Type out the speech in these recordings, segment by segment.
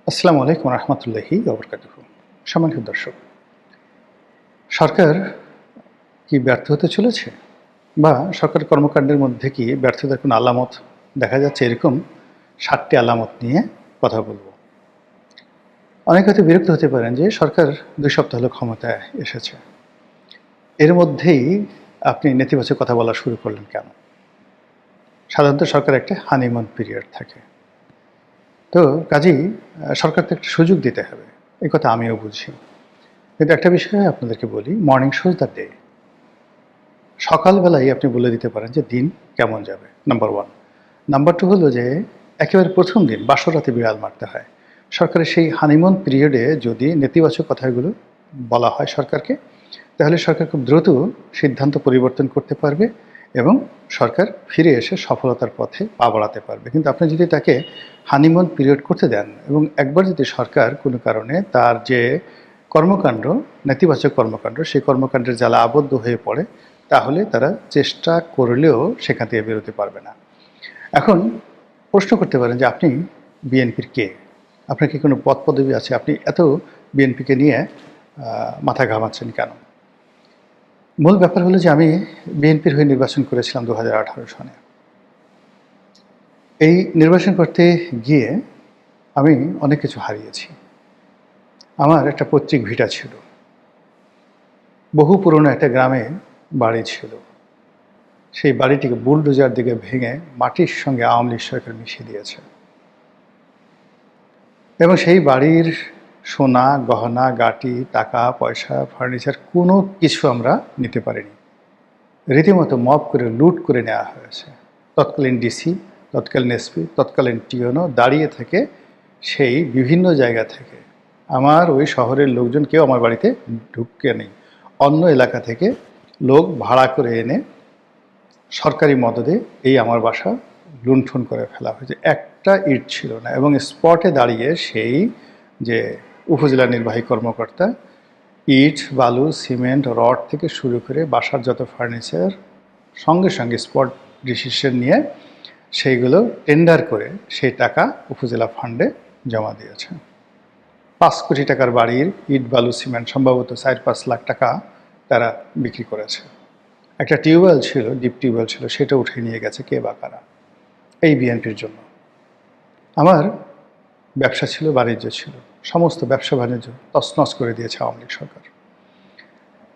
আসসালামু আলাইকুম রহমতুল্লাহি ওবরকাতুহু। সম্মানিত দর্শক, সরকার কি ব্যর্থ হতে চলেছে, বা সরকার কর্মকাণ্ডের মধ্যে কি ব্যর্থতার কোনো আলামত দেখা যাচ্ছে? এরকম 7টি আলামত নিয়ে কথা বলবো। অনেকে হয়তো বিরক্ত হতে পারেন যে সরকার 2 সপ্তাহ হলো ক্ষমতায় এসেছে, এর মধ্যেই আপনি নেতিবাচক কথা বলা শুরু করলেন কেন? সাধারণত সরকার একটা হানিমুন পিরিয়ড থাকে, তো কাজেই সরকারকে একটা সুযোগ দিতে হবে, এই কথা আমিও বুঝি। কিন্তু একটা বিষয় আপনাদেরকে বলি, মর্নিং শোজ দ্য ডে। সকালবেলায় আপনি বলে দিতে পারেন যে দিন কেমন যাবে, নাম্বার 1। নাম্বার 2 হলো যে একেবারে প্রথম দিন বাসরাতে বিড়াল মারতে হয়। সরকারের সেই হানিমুন পিরিয়ডে যদি নেতিবাচক কথাগুলো বলা হয় সরকারকে, তাহলে সরকার খুব দ্রুত সিদ্ধান্ত পরিবর্তন করতে পারবে এবং সরকার ফিরে এসে সফলতার পথে পা বাড়াতে পারবে। কিন্তু আপনি যদি তাকে হানিমুন পিরিয়ড করতে দেন এবং একবার যদি সরকার কোনো কারণে তার যে কর্মকাণ্ড, নেতিবাচক কর্মকাণ্ড, সেই কর্মকাণ্ডের জ্বালা আবদ্ধ হয়ে পড়ে, তাহলে তারা চেষ্টা করলেও সেখান থেকে বেরোতে পারবে না। এখন প্রশ্ন করতে পারেন যে আপনি বিএনপির কে? আপনার কি কোনো পদ পদবি আছে? আপনি এত বিএনপিকে নিয়ে মাথা ঘামাচ্ছেন কেন? মূল ব্যাপার হলো যে আমি বিএনপির হয়ে নির্বাচন করেছিলাম 2018 সনে। এই নির্বাচন করতে গিয়ে আমি অনেক কিছু হারিয়েছি। আমার একটা পৈতৃক ভিটা ছিল, বহু পুরনো একটা গ্রামে বাড়ি ছিল। সেই বাড়িটিকে বুলডোজার দিকে ভেঙে মাটির সঙ্গে আওয়ামী লীগ সরকার মিশিয়ে দিয়েছে, এবং সেই বাড়ির সোনা গহনা গাটি টাকা পয়সা ফার্নিচার কোনো কিছু আমরা নিতে পারিনি। রীতিমতো মব করে লুট করে নেওয়া হয়েছে। তৎকালীন ডিসি, তৎকালীন এসপি, তৎকালীন টিওনও দাঁড়িয়ে থেকে সেই বিভিন্ন জায়গা থেকে, আমার ওই শহরের লোকজন কেউ আমার বাড়িতে ঢুকে নেই, অন্য এলাকা থেকে লোক ভাড়া করে এনে সরকারি মদদে এই আমার বাসা লুণ্ঠন করে ফেলা হয়েছে। একটা ইট ছিল না, এবং স্পটে দাঁড়িয়ে সেই যে উপজেলা নির্বাহী কর্মকর্তা ইট বালু সিমেন্ট রড থেকে শুরু করে বাসার যত ফার্নিচার সঙ্গে সঙ্গে স্পট ডিসিশন নিয়ে সেইগুলো টেন্ডার করে সেই টাকা উপজেলা ফান্ডে জমা দিয়েছে। 5 কোটি টাকার বাড়ির ইট বালু সিমেন্ট সম্ভবত 4-5 লাখ টাকা তারা বিক্রি করেছে। একটা টিউবওয়েল ছিল, ডিপ টিউবওয়েল ছিল, সেটা উঠে নিয়ে গেছে কে বা কারা, এই বিএনপির জন্য। আমার ব্যবসা ছিল, বাণিজ্য ছিল, সমস্ত ব্যবসা বাণিজ্য তছনছ করে দিয়েছে আওয়ামী লীগ সরকার।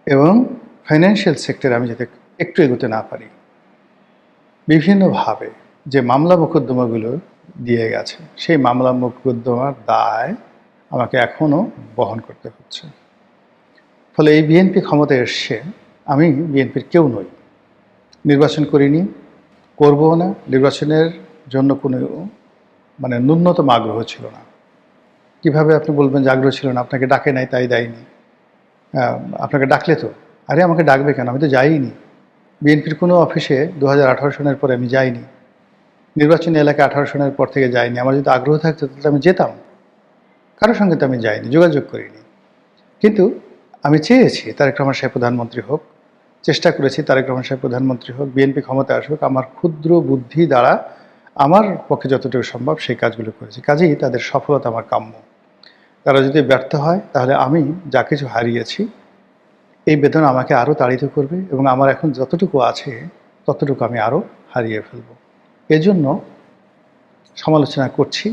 এবং ফাইন্যান্সিয়াল সেক্টরে আমি যাতে একটু এগোতে না পারি, বিভিন্নভাবে যে মামলা মোকদ্দমাগুলো দিয়ে গেছে, সেই মামলা মোকদ্দমার দায় আমাকে এখনও বহন করতে হচ্ছে। ফলে এই বিএনপি ক্ষমতায় এসছে, আমি বিএনপির কেউ নই, নির্বাচন করিনি, করবও না, নির্বাচনের জন্য কোনো ন্যূনতম আগ্রহ ছিল না। কিভাবে আপনি বলবেন যে আগ্রহ ছিল না? আপনাকে ডাকে নাই তাই দেয়নি। আপনাকে ডাকলে তো, আরে আমাকে ডাকবে কেন, আমি তো যাইনি। বিএনপির কোনো অফিসে 2018 সনের পরে আমি যাইনি, নির্বাচনী এলাকায় 18 সনের পর থেকে যাইনি। আমার যদি আগ্রহ থাকতো তাহলে আমি যেতাম, কারোর সঙ্গে তো আমি যাইনি, যোগাযোগ করিনি। কিন্তু আমি চেয়েছি তারেক রহমান সাহেব প্রধানমন্ত্রী হোক, চেষ্টা করেছি তারেক রহমান সাহেব প্রধানমন্ত্রী হোক, বিএনপি ক্ষমতায় আসুক, আমার ক্ষুদ্র বুদ্ধি দ্বারা আমার পক্ষে যতটুকু সম্ভব সেই কাজগুলো করেছি। কাজেই তাদের সফলতা আমার কাম্য। তারা যদি ব্যর্থ হয় তাহলে আমি যা কিছু হারিয়েছি এই বেদনা আমাকে আরও তাড়িত করবে, এবং আমার এখন যতটুকু আছে ততটুকু আমি আরও হারিয়ে ফেলব। এজন্য সমালোচনা করছি,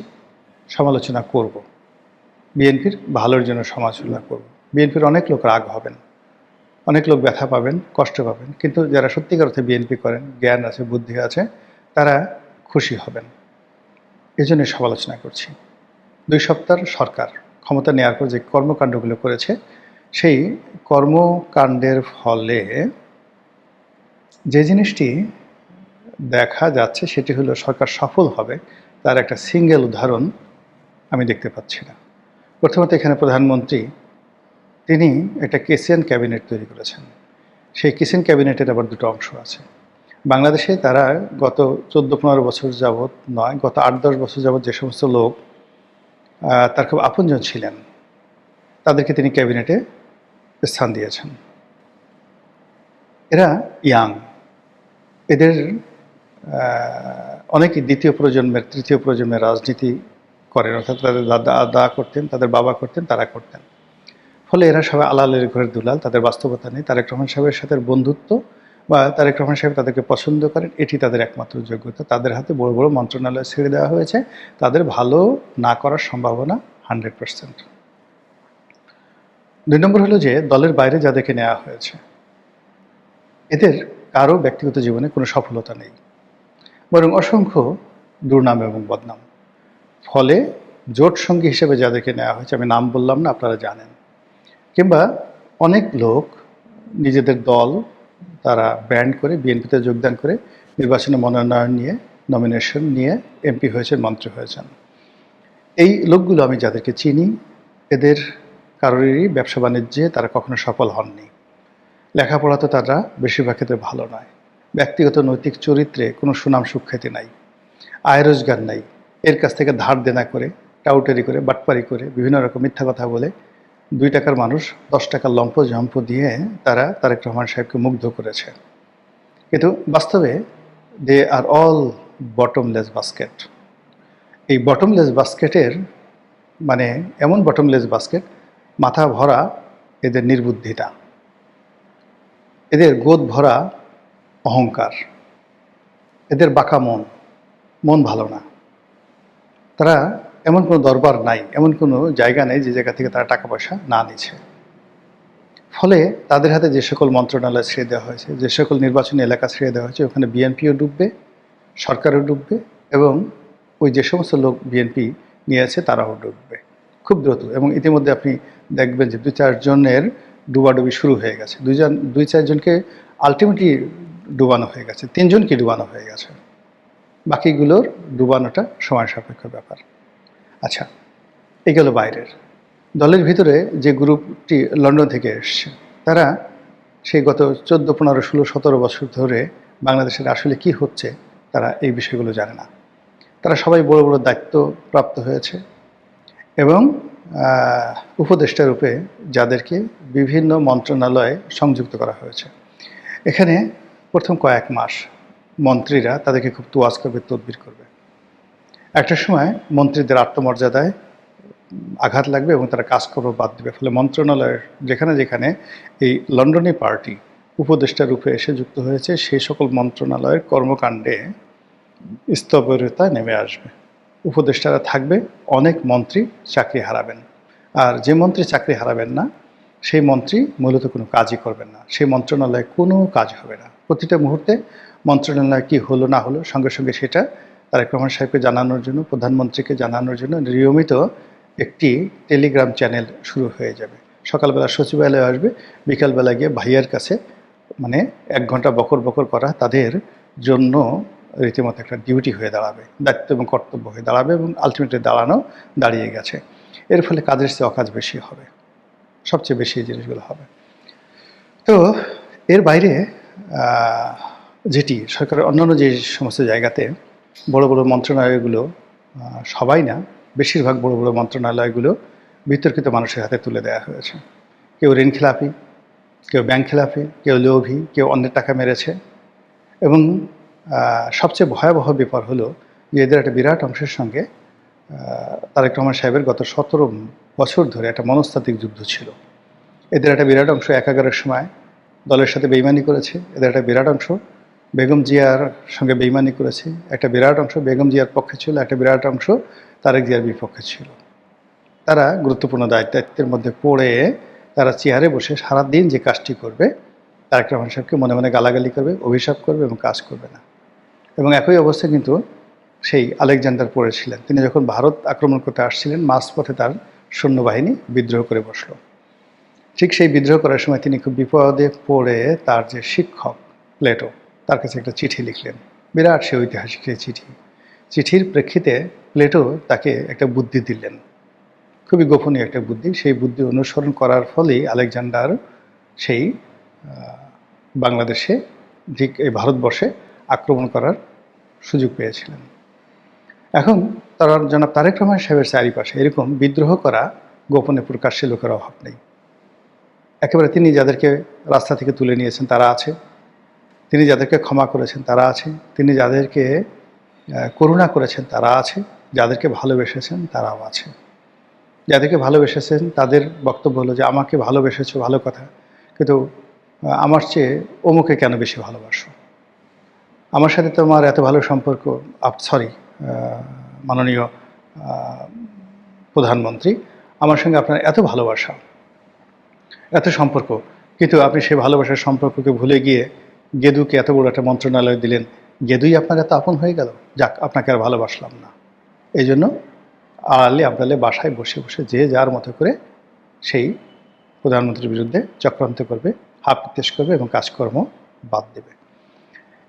সমালোচনা করব, বিএনপির ভালোর জন্য সমালোচনা করব। বিএনপির অনেক লোক রাগ হবেন, অনেক লোক ব্যথা পাবেন, কষ্ট পাবেন, কিন্তু যারা সত্যিকার অর্থে বিএনপি করেন, জ্ঞান আছে, বুদ্ধি আছে, তারা খুশি হবেন। এজন্য সমালোচনা করছি। 2 সপ্তাহ সরকার ক্ষমতা নেওয়ার পর যে কর্মকাণ্ডগুলো করেছে, সেই কর্মকাণ্ডের ফলে যে জিনিসটি দেখা যাচ্ছে সেটি হলো সরকার সফল হবে, তার একটা সিঙ্গেল উদাহরণ আমি দেখতে পাচ্ছি না। প্রথমত এখানে প্রধানমন্ত্রী তিনি একটা কেসিয়ান ক্যাবিনেট তৈরি করেছেন। সেই কিচেন ক্যাবিনেটের আবার 2টো অংশ আছে। বাংলাদেশে তারা গত 14-15 বছর যাবৎ নয়, গত 8-10 বছর যাবৎ যে সমস্ত লোক তার খুব আপনজন ছিলেন, তাদেরকে তিনি ক্যাবিনেটে স্থান দিয়েছেন। এরা ইয়াং, এদের অনেকেই দ্বিতীয় প্রজন্মের, তৃতীয় প্রজন্মের রাজনীতি করেন, অর্থাৎ তাদের দাদা করতেন, তাদের বাবা করতেন, তারা করতেন। ফলে এরা সবাই আলালের ঘরের দুলাল, তাদের বাস্তবতা নেই। তারেক রহমান সাহেবের সাথে বন্ধুত্ব বা তারেক রহমান সাহেব তাদেরকে পছন্দ করেন, এটি তাদের একমাত্র যোগ্যতা। তাদের হাতে বড় বড় মন্ত্রণালয় ছেড়ে দেওয়া হয়েছে, তাদের ভালো না করার সম্ভাবনা 100%। 2 নম্বর হলো যে দলের বাইরে যাদেরকে নেওয়া হয়েছে এদের কারো ব্যক্তিগত জীবনে কোনো সফলতা নেই, বরং অসংখ্য দুর্নাম এবং বদনাম। ফলে জোট সঙ্গী হিসেবে যাদেরকে নেওয়া হয়েছে, আমি নাম বললাম না, আপনারা জানেন, কিংবা অনেক লোক নিজেদের দল তারা ব্র্যান্ড করে বিএনপিতে যোগদান করে নির্বাচনে মনোনয়ন নিয়ে, নমিনেশন নিয়ে এমপি হয়েছেন, মন্ত্রী হয়েছেন। এই লোকগুলো আমি যাদেরকে চিনি, এদের কারোরই ব্যবসা বাণিজ্যে তারা কখনো সফল হননি। লেখাপড়া তো তারা বেশিরভাগ ক্ষেত্রে ভালো নয়। ব্যক্তিগত নৈতিক চরিত্রে কোনো সুনাম সুখ্যাতি নাই, আয় রোজগার নাই। এর কাছ থেকে ধার দেনা করে, টাউটারি করে, বাটপারি করে, বিভিন্ন রকম মিথ্যা কথা বলে 2 টাকার মানুষ 10 টাকার লম্প জম্প দিয়ে তারা তারেক রহমান সাহেবকে মুগ্ধ করেছে। কিন্তু বাস্তবে দে আর অল বটমলেস বাস্কেট। এই বটমলেস বাস্কেটের মানে এমন বটমলেস বাস্কেট, মাথা ভরা এদের নির্বুদ্ধিতা, এদের গোদ ভরা অহংকার, এদের বাঁকা মন ভালো না। তারা এমন কোনো দরবার নাই, এমন কোনো জায়গা নেই যে জায়গা থেকে তারা টাকা পয়সা না নিচ্ছে। ফলে তাদের হাতে যে সকল মন্ত্রণালয় ছেড়ে দেওয়া হয়েছে, যে সকল নির্বাচনী এলাকা ছেড়ে দেওয়া হয়েছে, ওখানে বিএনপিও ডুববে, সরকারও ডুববে, এবং ওই যে সমস্ত লোক বিএনপি নিয়েছে তারাও ডুববে খুব দ্রুত। এবং ইতিমধ্যে আপনি দেখবেন যে 2-4 জনের ডুবাডুবি শুরু হয়ে গেছে। 2-4 জনকে আলটিমেটলি ডুবানো হয়ে গেছে, 3 জনকে ডুবানো হয়ে গেছে। বাকিগুলোর ডুবানোটা সময় সাপেক্ষ ব্যাপার। আচ্ছা, এই গেল বাইরের। দলের ভিতরে যে গ্রুপটি লন্ডন থেকে এসছে, তারা সেই গত 14, 15, 16, 17 বছর ধরে বাংলাদেশের আসলে কি হচ্ছে তারা এই বিষয়গুলো জানে না। তারা সবাই বড় বড় দায়িত্ব প্রাপ্ত হয়েছে এবং উপদেষ্টা রূপে যাদেরকে বিভিন্ন মন্ত্রণালয়ে সংযুক্ত করা হয়েছে, এখানে প্রথম কয়েক মাস মন্ত্রীরা তাদেরকে খুব তোয়াজ করবে, তদবির করবে। একটা সময় মন্ত্রীদের আত্মমর্যাদায় আঘাত লাগবে এবং তারা কাজকর্ম বাদ দেবে। ফলে মন্ত্রণালয়ের যেখানে যেখানে এই লন্ডনী পার্টি উপদেষ্টা রূপে এসে যুক্ত হয়েছে, সেই সকল মন্ত্রণালয়ের কর্মকাণ্ডে স্থবিরতা নেমে আসবে। উপদেষ্টারা থাকবে, অনেক মন্ত্রী চাকরি হারাবেন। আর যে মন্ত্রী চাকরি হারাবেন না, সেই মন্ত্রী মূলত কোনো কাজই করবেন না, সেই মন্ত্রণালয়ে কোনো কাজ হবে না। প্রতিটা মুহূর্তে মন্ত্রণালয় কি হলো না হলো সঙ্গে সঙ্গে সেটা তারেক রহমান সাহেবকে জানানোর জন্য, প্রধানমন্ত্রীকে জানানোর জন্য নিয়মিত একটি টেলিগ্রাম চ্যানেল শুরু হয়ে যাবে। সকালবেলা সচিবালয়ে আসবে, বিকালবেলা গিয়ে ভাইয়ার কাছে মানে 1 ঘন্টা বকর বকর করা তাদের জন্য রীতিমতো একটা ডিউটি হয়ে দাঁড়াবে, দায়িত্ব এবং কর্তব্য হয়ে দাঁড়াবে, এবং আলটিমেটলি দাঁড়িয়ে গেছে। এর ফলে কাজের চেয়ে অকাজ বেশি হবে, সবচেয়ে বেশি এই জিনিসগুলো হবে। তো এর বাইরে যেটি সরকারের অন্যান্য যে সমস্ত জায়গাতে বড় বড় মন্ত্রণালয়গুলো, সবাই না, বেশিরভাগ বড় বড় মন্ত্রণালয়গুলো বিতর্কিত মানুষের হাতে তুলে দেওয়া হয়েছে। কেউ ঋণ খেলাপি, কেউ ব্যাংক খেলাপি, কেউ লোভী, কেউ অন্যের টাকা মেরেছে। এবং সবচেয়ে ভয়াবহ ব্যাপার হলো যে এদের একটা বিরাট অংশের সঙ্গে তারেক রহমান সাহেবের গত 17 বছর ধরে একটা মনস্তাত্ত্বিক যুদ্ধ ছিল। এদের একটা বিরাট অংশ একাগারের সময় দলের সাথে বেইমানি করেছে, এদের একটা বিরাট অংশ বেগম জিয়ার সঙ্গে বেইমানি করেছে, একটা বিরাট অংশ বেগম জিয়ার পক্ষে ছিল, একটা বিরাট অংশ তারেক জিয়ার বিপক্ষে ছিল। তারা গুরুত্বপূর্ণ দায়িত্বের মধ্যে পড়ে তারা চেয়ারে বসে সারাদিন যে কাজটি করবে, তারেক রহমান সাহেবকে মনে মনে গালাগালি করবে, অভিশাপ করবে এবং কাজ করবে না। এবং একই অবস্থা কিন্তু সেই আলেকজান্ডার পড়েছিলেন। তিনি যখন ভারত আক্রমণ করতে আসছিলেন, মাঝপথে তার সৈন্যবাহিনী বিদ্রোহ করে বসল। ঠিক সেই বিদ্রোহ করার সময় তিনি খুব বিপদে পড়ে তার যে শিক্ষক প্লেটো, তার কাছে একটা চিঠি লিখলেন, বিরাট সে ঐতিহাসিক সেই চিঠির প্রেক্ষিতে প্লেটো তাকে একটা বুদ্ধি দিলেন, খুবই গোপনীয় একটা বুদ্ধি। সেই বুদ্ধি অনুসরণ করার ফলেই আলেকজান্ডার সেই বাংলাদেশে, ঠিক এই ভারতবর্ষে আক্রমণ করার সুযোগ পেয়েছিলেন। এখন জনাব তারেক রহমান সাহেবের চারিপাশে এরকম বিদ্রোহ করা গোপনে প্রকাশ্যে লোকের অভাব নেই। একেবারে তিনি যাদেরকে রাস্তা থেকে তুলে নিয়েছেন তারা আছে, তিনি যাদেরকে ক্ষমা করেছেন তারা আছে, তিনি যাদেরকে করুণা করেছেন তারা আছে, যাদেরকে ভালোবেসেছেন তারাও আছে। যাদেরকে ভালোবেসেছেন তাদের বক্তব্য হলো যে আমাকে ভালোবেসেছো ভালো কথা, কিন্তু আমার চেয়ে অমুকে কেন বেশি ভালোবাসো, আমার সাথে তোমার এত ভালো সম্পর্ক, সরি মাননীয় প্রধানমন্ত্রী, আমার সঙ্গে আপনার এত ভালোবাসা, এত সম্পর্ক, কিন্তু আপনি সেই ভালোবাসার সম্পর্ককে ভুলে গিয়ে গেদুকে এত বড় একটা মন্ত্রণালয় দিলেন, গেদুই আপনার এত আপন হয়ে গেল, যাক আপনাকে আর ভালোবাসলাম না। এই জন্য আড়ালে আবডালে বাসায় বসে বসে যে যার মতো করে সেই প্রধানমন্ত্রীর বিরুদ্ধে চক্রান্ত করবে, হাত নির্দেশ করবে এবং কাজকর্ম বাদ দেবে।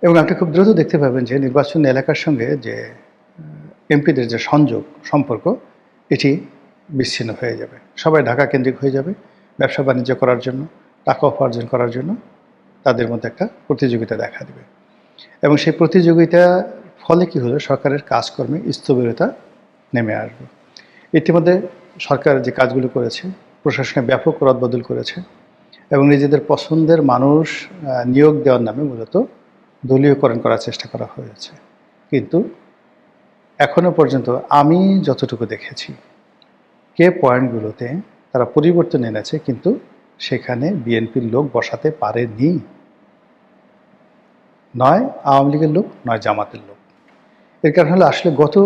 এবং আপনি খুব দ্রুত দেখতে পাবেন যে নির্বাচনী এলাকার সঙ্গে যে এমপিদের যে সম্পর্ক এটি বিচ্ছিন্ন হয়ে যাবে। সবাই ঢাকা কেন্দ্রিক হয়ে যাবে ব্যবসা বাণিজ্য করার জন্য, টাকা উপার্জন করার জন্য তাদের মধ্যে একটা প্রতিযোগিতা দেখা দেবে। এবং সেই প্রতিযোগিতার ফলে কী হলো, সরকারের কাজকর্মে স্থবিরতা নেমে আসবে। ইতিমধ্যে সরকার যে কাজগুলো করেছে, প্রশাসনে ব্যাপক রদবদল করেছে এবং নিজেদের পছন্দের মানুষ নিয়োগ দেওয়ার নামে মূলত দলীয়করণ করার চেষ্টা করা হয়েছে। কিন্তু এখনো পর্যন্ত আমি যতটুকু দেখেছি পয়েন্টগুলোতে তারা পরিবর্তন এনেছে, কিন্তু সেখানে বিএনপির লোক বসাতে পারেনি। নয় আওয়ামী লীগের লোক, নয় জামাতের লোক। এর কারণ হলো আসলে গত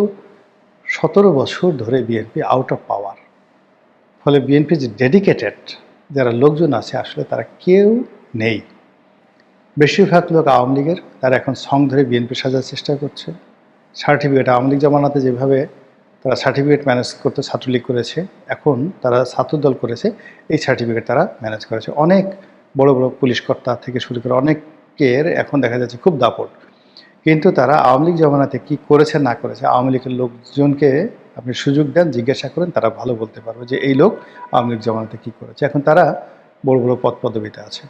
17 বছর ধরে বিএনপি আউট অফ পাওয়ার। ফলে বিএনপি যে ডেডিকেটেড যারা লোকজন আছে আসলে তারা কেউ নেই। বেশিরভাগ লোক আওয়ামী লীগের, তারা এখন সং ধরে বিএনপি সাজার চেষ্টা করছে। সার্টিফিকেট আওয়ামী লীগ জামানাতে যেভাবে তারা সার্টিফিকেট ম্যানেজ করতে ছাত্রলীগ করেছে, এখন তারা ছাত্রদল করেছে, এই সার্টিফিকেট তারা ম্যানেজ করেছে। অনেক বড় বড় পুলিশ কর্তা থেকে শুরু করে অনেকের এখন দেখা যাচ্ছে খুব দাপট। কিন্তু তারা আওয়ামী লীগ জমানাতে কী করেছে না করেছে, আওয়ামী লীগের লোকজনকে আপনি সুযোগ দেন, জিজ্ঞাসা করেন, তারা ভালো বলতে পারবে যে এই লোক আওয়ামী লীগ জমানাতে কী করেছে। এখন তারা বড় বড় পদ পদবিতে আছে।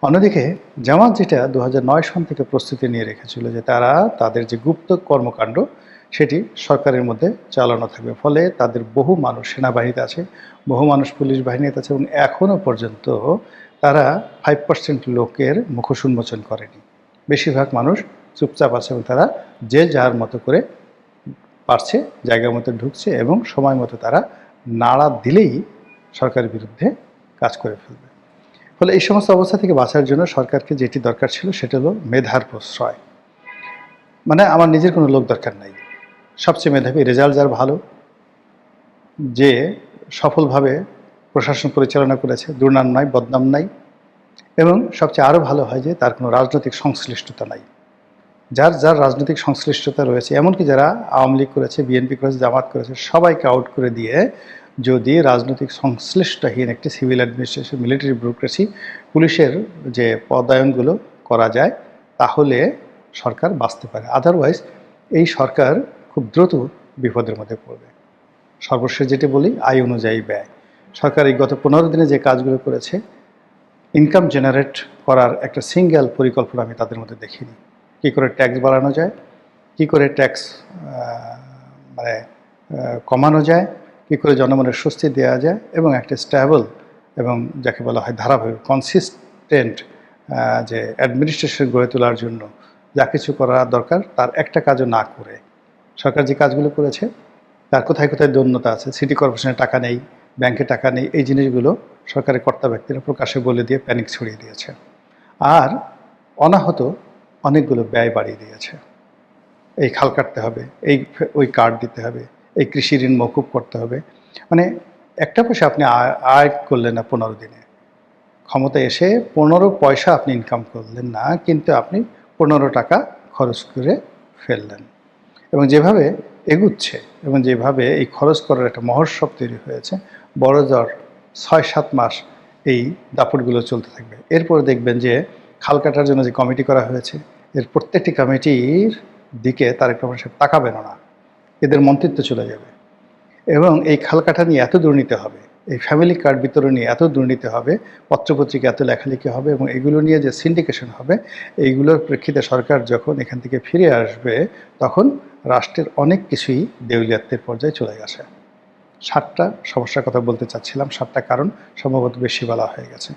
অন্যদিকে জামাত যেটা 2009 সন থেকে প্রস্তুতি নিয়ে রেখেছিল যে তারা তাদের যে গুপ্ত কর্মকাণ্ড সেটি সরকারের মধ্যে চালানো থাকবে। ফলে তাদের বহু মানুষ সেনাবাহিনীতে আছে, বহু মানুষ পুলিশ বাহিনীতে আছে এবং এখনও পর্যন্ত তারা 5% লোকের মুখোশ উন্মোচন করেনি। বেশিরভাগ মানুষ চুপচাপ আছে এবং তারা যে যার মতো করে পারছে জায়গার মতো ঢুকছে এবং সময় মতো তারা নাড়া দিলেই সরকারের বিরুদ্ধে কাজ করে ফেলবে। ফলে এই সমস্ত অবস্থা থেকে বাঁচার জন্য সরকারকে যেটি দরকার ছিল সেটা হলো মেধার প্রশ্রয়। মানে আমার নিজের কোনো লোক দরকার নাই, সবচেয়ে মেধাবী, রেজাল্ট যার ভালো, যে সফলভাবে প্রশাসন পরিচালনা করেছে, দুর্নাম নাই, বদনাম নাই, এবং সবচেয়ে আরও ভালো হয় যে তার কোনো রাজনৈতিক সংশ্লিষ্টতা নাই। যার যার রাজনৈতিক সংশ্লিষ্টতা রয়েছে, এমনকি যারা আওয়ামী লীগ করেছে, বিএনপি করেছে, জামাত করেছে, সবাইকে আউট করে দিয়ে যদি রাজনৈতিক সংশ্লিষ্টহীন একটি সিভিল অ্যাডমিনিস্ট্রেশন, মিলিটারি ব্যুরোক্রেসি, পুলিশের যে পদায়নগুলো করা যায়, তাহলে সরকার বাঁচতে পারে। আদারওয়াইজ এই সরকার খুব দ্রুত বিপদের মধ্যে পড়বে। সর্বশেষ যেটি বলি, আয় অনুযায়ী ব্যয়। সরকার এই গত 15 দিনে যে কাজগুলো করেছে, ইনকাম জেনারেট করার একটা সিঙ্গেল পরিকল্পনা আমি তাদের মধ্যে দেখিনি। কী করে ট্যাক্স বাড়ানো যায়, কী করে ট্যাক্স কমানো যায়, কী করে জনগণের স্বস্তি দেওয়া যায় এবং একটা স্ট্যাবল এবং যাকে বলা হয় ধারাবাহিক কনসিস্টেন্ট যে অ্যাডমিনিস্ট্রেশন গড়ে তোলার জন্য যা কিছু করা দরকার তার একটা কাজও না করে সরকার যে কাজগুলো করেছে তার কোথায় কোথায় দৈন্যতা আছে, সিটি কর্পোরেশনের টাকা নেই, ব্যাংকে টাকা নেই, এই জিনিসগুলো সরকারের কর্তা ব্যক্তিরা প্রকাশ্যে বলে দিয়ে প্যানিক ছড়িয়ে দিয়েছে। আর অনাহত অনেকগুলো ব্যয় বাড়িয়ে দিয়েছে। এই খাল কাটতে হবে, ওই কার্ড দিতে হবে, এই কৃষি ঋণ মকুব করতে হবে। মানে একটা পয়সা আপনি আয় করলেন না 15 দিনে, ক্ষমতা এসে 15 পয়সা আপনি ইনকাম করলেন না, কিন্তু আপনি 15 টাকা খরচ করে ফেললেন। এবং যেভাবে এগুচ্ছে এবং যেভাবে এই খরচ করার একটা মহোৎসব তৈরি হয়েছে, বড় জোর 6-7 মাস এই দাপটগুলো চলতে থাকবে। এরপরে দেখবেন যে খাল কাটার জন্য যে কমিটি করা হয়েছে, এর প্রত্যেকটি কমিটির দিকে তারেক রহমান সাহেব তাকাবেনও না, এদের মন্ত্রিত্ব চলে যাবে। এবং এই খাল কাটা নিয়ে এত দুর্নীতি হবে, এই ফ্যামিলি কার্ড বিতরণ নিয়ে এত দুর্নীতি হবে, পত্রপত্রিকা এত লেখালেখি হবে এবং এগুলো নিয়ে যে সিন্ডিকেশন হবে, এইগুলোর প্রেক্ষিতে সরকার যখন এখান থেকে ফিরে আসবে তখন রাষ্ট্রের অনেক কিছুই দেউলিয়াত্বের পর্যায়ে চলে গেছে। 7টা সমস্যার কথা বলতে চাচ্ছিলাম, 7টা কারণ সম্ভবত বেশি বলা হয়ে গেছে।